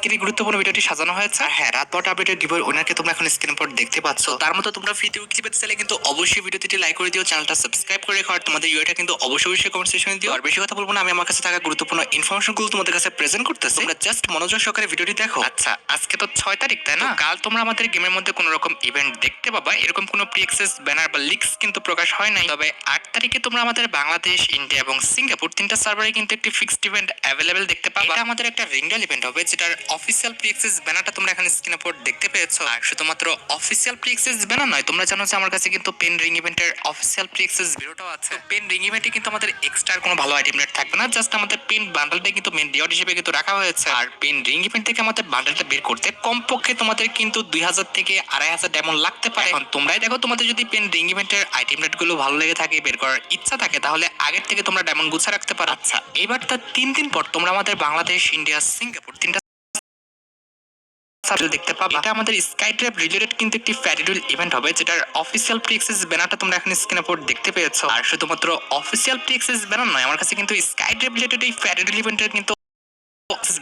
আজকের এই গুরুত্বপূর্ণ ভিডিওটি সাজানো হয়েছে। আর হ্যাঁ, রাত 12টা আপডেটের গিভওয়ে উইনারকে তোমরা এখন স্ক্রিনের উপর দেখতে পাচ্ছ। তার মতো তোমরা ফ্রিতে উইকলি পেতে চাইলে কিন্তু অবশ্যই ভিডিওটি লাইক করে দিও, চ্যানেলটা সাবস্ক্রাইব করে রেখো, আর তোমাদের ইউআইটা কিন্তু অবশ্যই কমেন্ট সেকশনে দিও। আর বেশি কথা বলবো না, আমি আমার কাছে থাকা গুরুত্বপূর্ণ ইনফরমেশনগুলো তোমাদের কাছে প্রেজেন্ট করতেছি, তোমরা জাস্ট মনোযোগ সহকারে ভিডিওটি দেখো। আচ্ছা, আজকে তো 6 তারিখ, তাই না? কাল তোমরা আমাদের গেমের মধ্যে কোনো রকম ইভেন্ট দেখতে পাবা, এরকম কোনো প্রি অ্যাক্সেস ব্যানার বা লিক্স কিন্তু প্রকাশ হয় নাই। তবে 8 তারিখে তোমরা আমাদের বাংলাদেশ, ইন্ডিয়া এবং সিঙ্গাপুর তিনটা সার্ভারে কিন্তু একটি ফিক্সড ইভেন্ট অ্যাভেলেবেল দেখতে পাবা। এটা আমাদের একটা রিঙ্গাল ইভেন্ট হবে, যেটার অফিসিয়াল প্রি অ্যাক্সেস ব্যানারটা তোমরা এখানে স্ক্রিনের উপর দেখতে পেয়েছো। আর শুধুমাত্র অফিসিয়াল প্রি অ্যাক্সেস ব্যানার নয়, তোমরা জানো যে আমার কাছে কিন্তু পেন রিং ইভেন্টের অফিসিয়াল প্রি অ্যাক্সেস ভিডিওটাও আছে। পেন রিং ইভেন্টে কিন্তু আমাদের এক্সট্রা কোনো ভালো আইটেম রেট থাকবে না, জাস্ট আমাদের পেন বান্ডেলটা কিন্তু মেন রিওয়ার্ড হিসেবে কিন্তু রাখা হয়েছে। আর পেন রিং ইভেন্ট থেকে আমাদের বান্ডেলটা বের করতে কমপক্ষে তোমাদের কিন্তু 2000 থেকে 2500 ডায়মন্ড লাগতে পারে। এখন তোমরাই দেখো, তোমাদের যদি পেন রিং ইভেন্টের আইটেম রেট গুলো ভালো লেগে থাকে, বের করার ইচ্ছা থাকে, তাহলে আগের থেকে তোমরা ডায়মন্ড গুছা রাখতে পারো। আচ্ছা, এবার তার 3 দিন পর তোমরা আমাদের বাংলাদেশ, ইন্ডিয়া, সিঙ্গাপুর তিনটা সার্ভার দেখতে পাবা। এটা আমাদের স্কাই ট্র্যাপ রিলেটেড কিন্তু একটি ফ্যারিডুল ইভেন্ট হবে, যেটার অফিসিয়াল প্রি অ্যাক্সেস ব্যানারটা তোমরা এখন স্ক্রিনের উপর দেখতে পেয়েছো। আর শুধুমাত্র অফিসিয়াল প্রি অ্যাক্সেস ব্যানার নয়, আমার কাছে কিন্তু স্কাই ট্র্যাপ রিলেটেড এই ফ্যারিডুল ইভেন্টের কিন্তু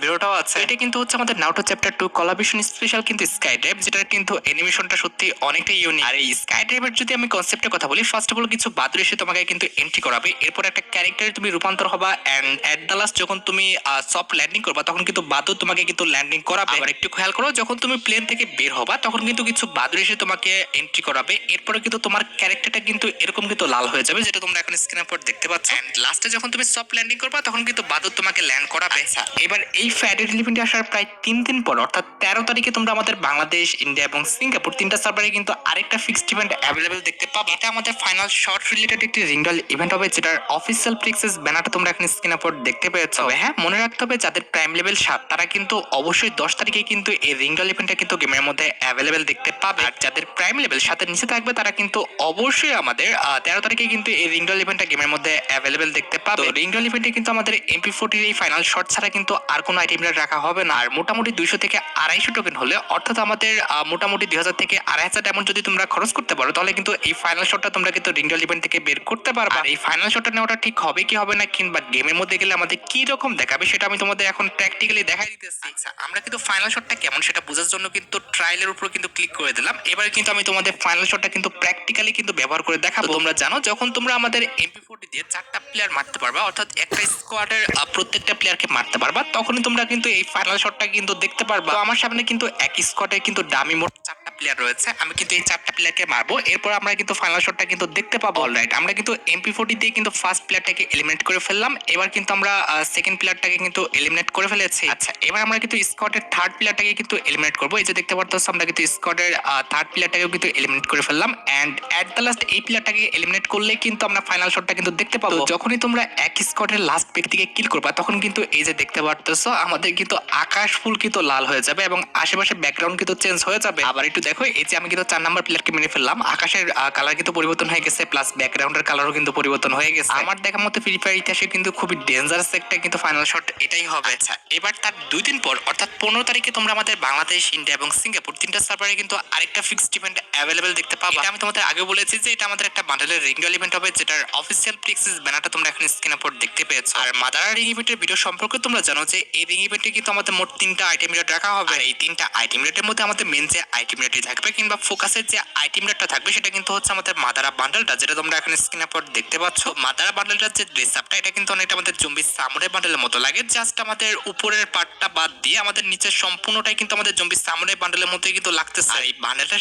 ভিডিওটাও আছে। এটা কিন্তু হচ্ছে আমাদের নাউটো চ্যাপ্টার 2 কোলাবরেশন স্পেশাল কিন্তু স্কাই ড্রাইভ, যেটার কিন্তু অ্যানিমেশনটা সত্যি অনেকটা ইউনিক। আর এই স্কাই ড্রাইভের যদি আমি কনসেপ্টের কথা বলি, ফার্স্ট অফ অল কিছু বাদুড় এসে তোমাকে কিন্তু এন্ট্রি করাবে, এরপর একটা ক্যারেক্টারে তুমি রূপান্তর হবা, এন্ড এট দ্য লাস্ট যখন তুমি সফট ল্যান্ডিং করবা, তখন কিন্তু বাদুড় তোমাকে কিন্তু ল্যান্ডিং করাবে। আবার একটু খেয়াল করো, যখন তুমি প্লেন থেকে বের হবা, তখন কিন্তু কিছু বাদুড় এসে তোমাকে এন্ট্রি করাবে, এরপরে কিন্তু তোমার ক্যারেক্টারটা কিন্তু এরকম কিন্তু লাল হয়ে যাবে, যেটা তোমরা এখন স্ক্রিনের উপর দেখতে পাচ্ছ। এন্ড লাস্টে যখন তুমি সফট ল্যান্ডিং করবা, তখন কিন্তু বাদুড় তোমাকে ল্যান্ড করাবে। এবার এই ফ্যারিডুল ইভেন্টে আসার প্রায় 3 দিন পর, অর্থাৎ 13 তারিখে তোমরা আমাদের বাংলাদেশ, ইন্ডিয়া এবং সিঙ্গাপুর তিনটা সার্ভারে কিন্তু আরেকটা ফিক্সড ইভেন্ট অ্যাভেলেবেল দেখতে পাবে। এটা আমাদের ফাইনাল শর্ট রিলেটেড একটি রিঙ্গাল ইভেন্ট হবে, যেটার অফিসিয়াল প্রি অ্যাক্সেস ব্যানারটা তোমরা এখন স্ক্রিনের উপর দেখতে পেয়েছো। হ্যাঁ, মনে রাখতে হবে, যাদের প্রাইম লেভেল 7 তারা কিন্তু অবশ্যই 10 তারিখে কিন্তু এই রিঙ্গাল ইভেন্টটা কিন্তু গেমের মধ্যে অ্যাভেলেবেল দেখতে পাবে। আর যাদের প্রাইম লেভেল 7 এর নিচে থাকবে, তারা কিন্তু অবশ্যই আমাদের 13 তারিখে কিন্তু এই রিঙ্গাল ইভেন্টটা গেমের মধ্যে অ্যাভেলেবেল দেখতে পাবে। রিঙ্গাল ইভেন্টে কিন্তু আমাদের MP40 এই ফাইনাল শর্ট ছাড়া কিন্তু আর কোনো আইটেম রাখা হবে না। আর মোটামুটি 200 থেকে 250 টোকেন হলে, অর্থাৎ আমাদের মোটামুটি 2000 থেকে 2500 ডায়মন্ড যদি তোমরা খরচ করতে পারো, তাহলে কিন্তু এই ফাইনাল শটটা তোমরা কিন্তু রিঙ্গাল ইভেন্ট থেকে বের করতে পারবা। আর এই ফাইনাল শটটা নেওয়াটা ঠিক হবে কি হবে না, কিংবা গেমের মধ্যে গেলে আমাদের কি রকম দেখাবে, সেটা আমি তোমাদের এখন প্র্যাকটিক্যালি দেখাই দিতেছি। আচ্ছা, আমরা কিন্তু ফাইনাল শটটা কেমন সেটা বোঝার জন্য কিন্তু ট্রায়ালের উপর কিন্তু ক্লিক করে দিলাম। এবার কিন্তু আমি তোমাদের ফাইনাল শটটা কিন্তু প্র্যাকটিক্যালি কিন্তু ব্যবহার করে দেখাবো। তোমরা জানো, যখন তোমরা আমাদের MP40 দিয়ে 4টা প্লেয়ার মারতে পারবা, অর্থাৎ একটা স্কোয়াডের প্রত্যেকটা প্লেয়ারকে মারতে পারবা, তখনই তোমরা কিন্তু এই ফাইনাল শটটা কিন্তু দেখতে পারবা। তো আমার সামনে কিন্তু এক স্কোয়াডে কিন্তু ডামি মোট 4টা প্লেয়ার রয়েছে, আমি কিন্তু এই 4টা প্লেয়ারকে মারবো, এরপর আমরা কিন্তু ফাইনাল শটটা কিন্তু দেখতে পাবো। অলরাইট, আমরা কিন্তু MP40 দিয়ে কিন্তু ফার্স্ট প্লেয়ারটাকে এলিমিনেট করে ফেললাম, এবার কিন্তু আমরা সেকেন্ড প্লেয়ারটাকে কিন্তু এলিমিনেট করে ফেলেছি। আচ্ছা, এবার আমরা কিন্তু স্কোয়াডের থার্ড প্লেয়ারটাকে কিন্তু এলিমিনেট করবো। এই যে দেখতে পাচ্ছ, আমরা কিন্তু স্কোয়াডের থার্ড প্লেয়ারটাকেও কিন্তু এলিমিনেট করে ফেললাম, এন্ড এট দ্য লাস্ট এই প্লেয়ারটাকে এলিমিনেট করলে কিন্তু আমরা ফাইনাল শটটা কিন্তু দেখতে পাবো। যখনই তোমরা এক স্কোয়াডের লাস্ট ব্যক্তিকে কিল করবা, তখন কিন্তু এই যে দেখতে পাচ্ছ, আমাদের কিন্তু আকাশ ফুল কিন্তু লাল হয়ে যাবে এবং আশেপাশে ব্যাকগ্রাউন্ড কিন্তু চেঞ্জ হয়ে যাবে। আবার একটু দেখো, এই যে আমি কিন্তু 4 নাম্বার প্লেয়ারকে মেরে ফেললাম, আকাশের কালার কিন্তু পরিবর্তন হয়ে গেছে, প্লাস ব্যাকগ্রাউন্ডের কালারও কিন্তু পরিবর্তন হয়ে গেছে। আমার দেখা মতো ফ্রি ফায়ার ইতিহাসে কিন্তু খুবই ডেঞ্জারাস একটা কিন্তু ফাইনাল শট এটাই হবে। আচ্ছা, এবার তার 2 দিন পর, অর্থাৎ 15 তারিখে তোমরা আমাদের বাংলাদেশ, ইন্ডিয়া এবং সিঙ্গাপুর তিনটা সার্ভারে কিন্তু আরেকটা ফিক্সড ইভেন্ট অ্যাভেলেবেল দেখতে পাবা। এটা আমি তোমাদের আগে বলেছি যে এটা আমাদের একটা বান্ডেলের রিঙ্গাল ইভেন্ট হবে, যেটার অফিসিয়াল প্রি অ্যাক্সেস ব্যানারটা তোমরা এখন স্ক্রিনের উপর দেখতে পেয়েছো। আর মাদারা রিং ইভেন্টের ভিডিও সম্পর্কে তোমরা জানো যে এই রিং ইভেন্টে কিন্তু আমাদের মোট 3টা আইটেম রেট রাখা হবে। এই 3টা আইটেম রেটের মধ্যে আমাদের মেন যে আইটেম রেটই থাকবে, কিংবা ফোকাসের যে আইটেম রেটটা থাকবে, সেটা কিন্তু হচ্ছে আমাদের মাদারা বান্ডেলটা, যেটা তোমরা এখন স্ক্রিনের উপর দেখতে পাচ্ছ। মাদারা বান্ডেলটার যে ড্রেস আপটা, এটা কিন্তু অনেকটা আমাদের জম্বি সামুরাই বান্ডেলের মতো লাগে, জাস্ট আমাদের উপরের পার্টটা বাদ দিয়ে আমাদের নিচের সম্পূর্ণটাই কিন্তু আমাদের জম্বি সামুরাই বান্ডেলের মতোই কিন্তু লাগতেছে। আর এই বান্ডেলটা